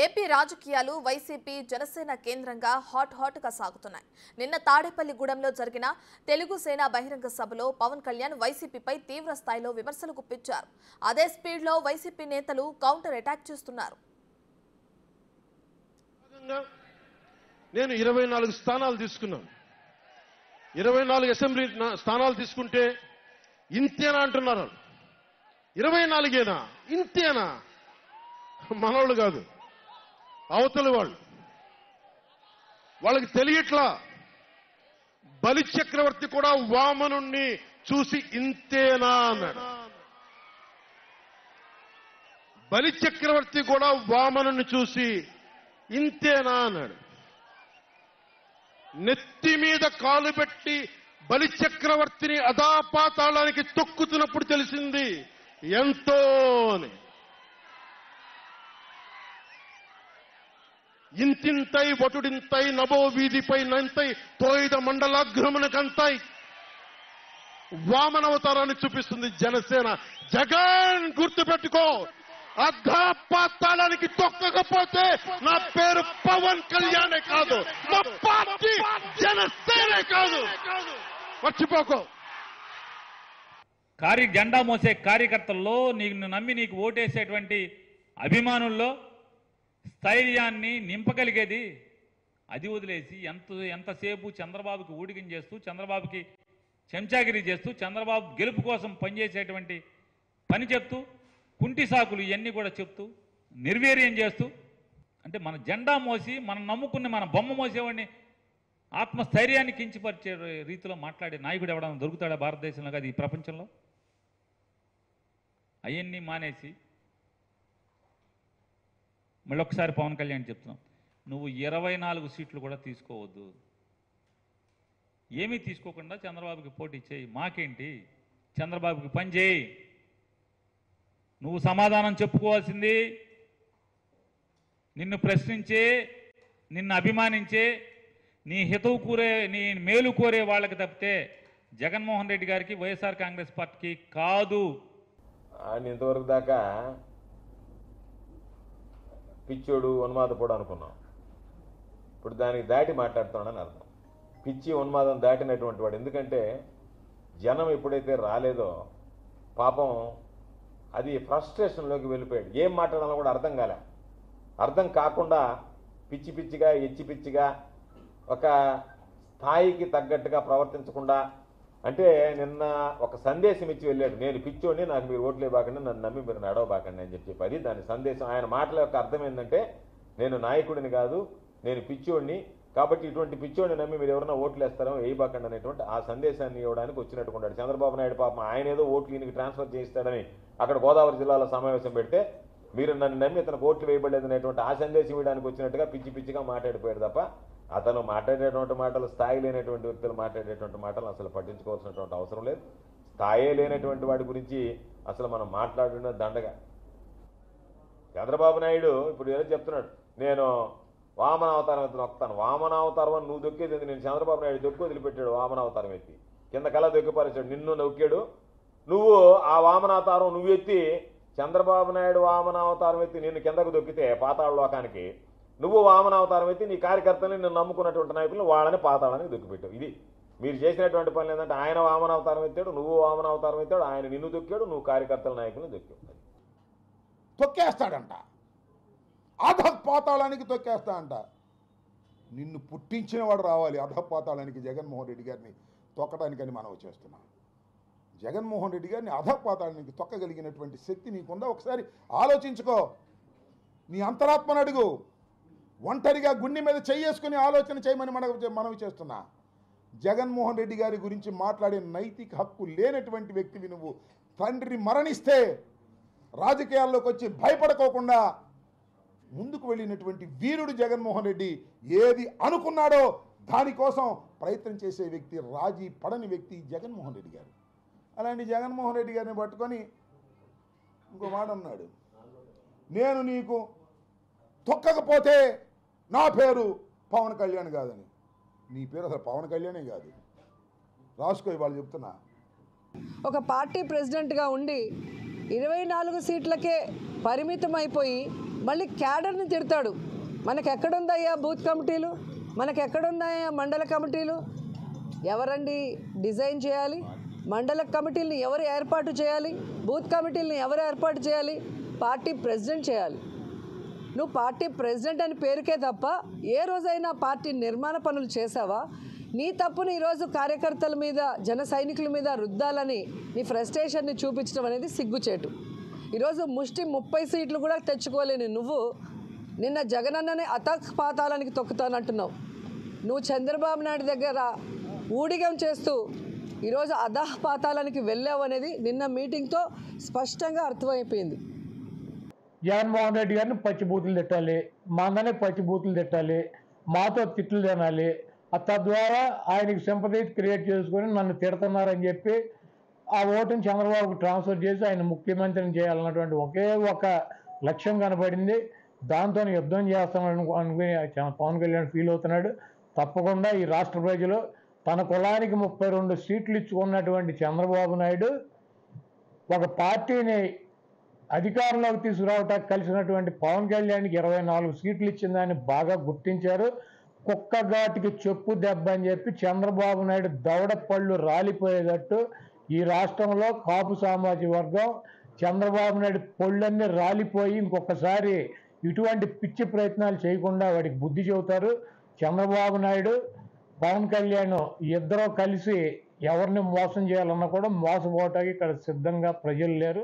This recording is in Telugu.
ఏపీ రాజకీయాలు వైసీపీ జనసేన కేంద్రంగా హాట్ గా సాగుతున్నాయి. నిన్న తాడేపల్లిగూడెంలో జరిగిన తెలుగు సేన బహిరంగ సభలో పవన్ కళ్యాణ్ వైసీపీపై తీవ్ర స్థాయిలో విమర్శలు గుప్పించారు. అదే స్పీడ్లో వైసీపీ నేతలు కౌంటర్ అటాక్ చేస్తున్నారు. నేను 24 స్థానాలు తీసుకున్నాను. 24 అసెంబ్లీ స్థానాలు తీసుకుంటే ఇంతేనా అంటున్నారు. 24ఏనా ఇంతేనా? మనోళ్ళు కాదు, అవతలి వాళ్ళకి తెలియట్లా. బలి చక్రవర్తి కూడా వామనుణ్ణి చూసి ఇంతేనా అన్నాడు. బలి చక్రవర్తి కూడా వామనుణ్ణి చూసి ఇంతేనా అన్నాడు. నెత్తి మీద కాలు పెట్టి బలి చక్రవర్తిని అధాపాతాళానికి తొక్కుతున్నప్పుడు తెలిసింది ఎంతో అని. ఇంతింతై వటుడింతై నభో వీధిపై నంతై తోయిద మండలాగ్రమునకంతై వామనవతారాన్ని చూపిస్తుంది జనసేన. జగన్ గుర్తుపెట్టుకో, అధాపాతాళానికి తొక్కకపోతే నా పేరు పవన్ కళ్యాణే కాదు, మా పార్టీ జనసేనే కాదు, మర్చిపోకో. జెండా మోసే కార్యకర్తల్లో నీకు నమ్మి నీకు ఓటేసేటువంటి అభిమానుల్లో స్థైర్యాన్ని నింపగలిగేది అది వదిలేసి ఎంతసేపు చంద్రబాబుకి ఊడిగం చేస్తూ, చంద్రబాబుకి చెంచాగిరి చేస్తూ, చంద్రబాబు గెలుపు కోసం పనిచేసేటువంటి పని చెప్తూ, కుంటి సాకులు ఇవన్నీ కూడా చెప్తూ నిర్వీర్యం చేస్తూ, అంటే మన జెండా మోసి మనం నమ్ముకుని మన బొమ్మ మోసేవాడిని ఆత్మస్థైర్యాన్ని కించపరిచే రీతిలో మాట్లాడే నాయకుడు ఎవడన్నా దొరుకుతాడా భారతదేశంలో కాదు ఈ ప్రపంచంలో? అవన్నీ మానేసి మళ్ళొకసారి పవన్ కళ్యాణ్ చెప్తున్నాం, నువ్వు 24 సీట్లు కూడా తీసుకోవద్దు. ఏమీ తీసుకోకుండా చంద్రబాబుకి పోటీ చేయి. మాకేంటి, చంద్రబాబుకి పని చేయి. నువ్వు సమాధానం చెప్పుకోవాల్సింది నిన్ను ప్రశ్నించే, నిన్ను అభిమానించే, నీ హితవు కోరే, నీ మేలు కోరే వాళ్ళకి తప్పితే జగన్మోహన్ రెడ్డి గారికి, వైఎస్ఆర్ కాంగ్రెస్ పార్టీకి కాదు. ఆయన ఇంతవరకు దాకా పిచ్చోడు ఉన్మాదపోడు అనుకున్నాం. ఇప్పుడు దానికి దాటి మాట్లాడుతున్నాడని అర్థం. పిచ్చి ఉన్మాదం దాటినటువంటి వాడు. ఎందుకంటే జనం ఎప్పుడైతే రాలేదో పాపం అది ఫ్రస్ట్రేషన్లోకి వెళ్ళిపోయాడు. ఏం మాట్లాడాలో కూడా అర్థం కాలే. అర్థం కాకుండా పిచ్చి పిచ్చిగా, ఎచ్చి పిచ్చిగా, ఒక స్థాయికి తగ్గట్టుగా ప్రవర్తించకుండా, అంటే నిన్న ఒక సందేశం ఇచ్చి వెళ్ళాడు, నేను పిచ్చోడిని, నాకు మీరు ఓట్లే బాకండి, నన్ను నమ్మి మీరు నడవబాకండి అని చెప్పి. అది దాని సందేశం. ఆయన మాటల యొక్క అర్థం ఏంటంటే, నేను నాయకుడిని కాదు, నేను పిచ్చోడిని, కాబట్టి ఇటువంటి పిచ్చోడిని నమ్మి మీరు ఎవరైనా ఓట్లు వేస్తారో వేయబాకండి అనేటువంటి ఆ సందేశాన్ని ఇవ్వడానికి వచ్చినట్టుకున్నాడు చంద్రబాబు నాయుడు. పాపం ఆయన ఏదో ఓట్లు ఈయనకి ట్రాన్స్ఫర్ చేయిస్తాడని అక్కడ గోదావరి జిల్లాలో సమావేశం పెడితే, మీరు నన్ను నమ్మి ఇతనికి ఓట్లు వేయబడలేదు అనేటువంటి ఆ సందేశం ఇవ్వడానికి వచ్చినట్టుగా పిచ్చి పిచ్చిగా మాట్లాడిపోయాడు తప్ప, అతను మాట్లాడేటువంటి మాటలు, స్థాయి లేనటువంటి వ్యక్తులు మాట్లాడేటువంటి మాటలు అసలు పట్టించుకోవాల్సినటువంటి అవసరం లేదు. స్థాయే లేనటువంటి వాడి గురించి అసలు మనం మాట్లాడిన దండగా. చంద్రబాబు నాయుడు ఇప్పుడు ఏదో చెప్తున్నాడు, నేను వామనావతారం ఎత్తి నొక్కుతాను. వామనావతారం అని నువ్వు దొక్కేది, నేను చంద్రబాబు నాయుడు దొక్కు వదిలిపెట్టాడు. వామనావతారం ఎత్తి కింద కళ దొక్కిపరిచాడు, నిన్ను నొక్కాడు. నువ్వు ఆ వామనావతారం నువ్వు ఎత్తి, చంద్రబాబు నాయుడు వామనావతారం ఎత్తి నిన్ను కిందకు దొక్కితే పాతాళ లోకానికి, నువ్వు వామనావతారం ఎత్తి నీ కార్యకర్తని, నిన్ను నమ్ముకున్నటువంటి నాయకులు వాళ్ళని పాతాళానికి దొక్కిపెట్టావు. ఇది మీరు చేసినటువంటి పనులు. ఏంటంటే ఆయన వామనావతారం ఎత్తాడు, నువ్వు వామనావతారం ఎత్తాడు, ఆయన నిన్ను దొక్కాడు, నువ్వు కార్యకర్తల నాయకులను దొక్కావు. తొక్కేస్తాడంట, అధపాతాళానికి తొక్కేస్తాడంట. నిన్ను పుట్టించిన వాడు రావాలి అధపాతాళానికి, జగన్మోహన్ రెడ్డి గారిని తొక్కడానికని మనం చేస్తున్నాం. జగన్మోహన్ రెడ్డి గారిని అధపాతాళానికి తొక్కగలిగినటువంటి శక్తి నీకుందా? ఒకసారి ఆలోచించుకో. నీ అంతరాత్మను అడుగు. ఒంటరిగా గుండె మీద చేసుకుని ఆలోచన చేయమని మనవి చేస్తున్నా. జగన్మోహన్ రెడ్డి గారి గురించి మాట్లాడే నైతిక హక్కు లేనటువంటి వ్యక్తివి నువ్వు. తండ్రి మరణిస్తే రాజకీయాల్లోకి వచ్చి భయపడుకోకుండా ముందుకు వెళ్ళినటువంటి వీరుడు జగన్మోహన్ రెడ్డి. ఏది అనుకున్నాడో దానికోసం ప్రయత్నం చేసే వ్యక్తి, రాజీ పడని వ్యక్తి జగన్మోహన్ రెడ్డి గారు. అలాంటి జగన్మోహన్ రెడ్డి గారిని పట్టుకొని ఇంకో మాట అన్నాడు, నేను నీకు తొక్కకపోతే నా పేరు పవన్ కళ్యాణ్ కాదని. నీ పేరు అసలు పవన్ కళ్యాణే కాదు, రాసుకో. వాళ్ళు చెప్తున్నా. ఒక పార్టీ ప్రెసిడెంట్గా ఉండి 24 సీట్లకే పరిమితం అయిపోయి మళ్ళీ క్యాడర్ని తిడతాడు. మనకెక్కడుందయ్యా బూత్ కమిటీలు, మనకెక్కడుందయ్యా మండల కమిటీలు? ఎవరండి డిజైన్ చేయాలి? మండల కమిటీలని ఎవరు ఏర్పాటు చేయాలి? బూత్ కమిటీలని ఎవరు ఏర్పాటు చేయాలి? పార్టీ ప్రెసిడెంట్ చేయాలి. నువ్వు పార్టీ ప్రెసిడెంట్ అని పేరుకే తప్ప ఏ రోజైనా పార్టీ నిర్మాణ పనులు చేసావా? నీ తప్పుని ఈరోజు కార్యకర్తల మీద, జన సైనికుల మీద రుద్దాలని నీ ఫ్రస్ట్రేషన్ని చూపించడం అనేది సిగ్గుచేటు. ఈరోజు ముష్టి 30 సీట్లు కూడా తెచ్చుకోలేని నువ్వు నిన్న జగనన్నని అతపాతాలానికి తొక్కుతానంటున్నావు. నువ్వు చంద్రబాబు నాయుడు దగ్గర ఊడిగం చేస్తూ ఈరోజు అధపాతాలానికి వెళ్ళావు అనేది నిన్న మీటింగ్తో స్పష్టంగా అర్థమైపోయింది. జగన్మోహన్ రెడ్డి గారిని పచ్చిబూతులు తిట్టాలి, మా అందరినీ పచ్చిబూతులు తిట్టాలి, మాతో తిట్లు తినాలి, తద్వారా ఆయనకి సింపతి క్రియేట్ చేసుకొని నన్ను తిడుతున్నారని చెప్పి ఆ ఓటుని చంద్రబాబుకు ట్రాన్స్ఫర్ చేసి ఆయన ముఖ్యమంత్రిని చేయాలన్నటువంటి ఒకే ఒక లక్ష్యం కనపడింది. దాంతో యుద్ధం చేస్తామని అనుకుని పవన్ కళ్యాణ్ ఫీల్ అవుతున్నాడు. తప్పకుండా ఈ రాష్ట్ర ప్రజలు తన కులానికి 32 సీట్లు ఇచ్చుకున్నటువంటి చంద్రబాబు నాయుడు ఒక పార్టీని అధికారంలోకి తీసుకురావటానికి కలిసినటువంటి పవన్ కళ్యాణ్కి 24 సీట్లు ఇచ్చిందని బాగా గుర్తించారు. కుక్క ఘాటికి చెప్పు దెబ్బ అని చెప్పి చంద్రబాబు నాయుడు దవడ పళ్ళు రాలిపోయేటట్టు ఈ రాష్ట్రంలో కాపు సామాజిక వర్గం చంద్రబాబు నాయుడు పళ్ళన్నీ రాలిపోయి ఇంకొకసారి ఇటువంటి పిచ్చి ప్రయత్నాలు చేయకుండా వాడికి బుద్ధి చెబుతారు. చంద్రబాబు నాయుడు, పవన్ కళ్యాణ్ ఇద్దరూ కలిసి ఎవరిని మోసం చేయాలన్నా కూడా మోసపోవటానికి ఇక్కడ సిద్ధంగా ప్రజలు లేరు.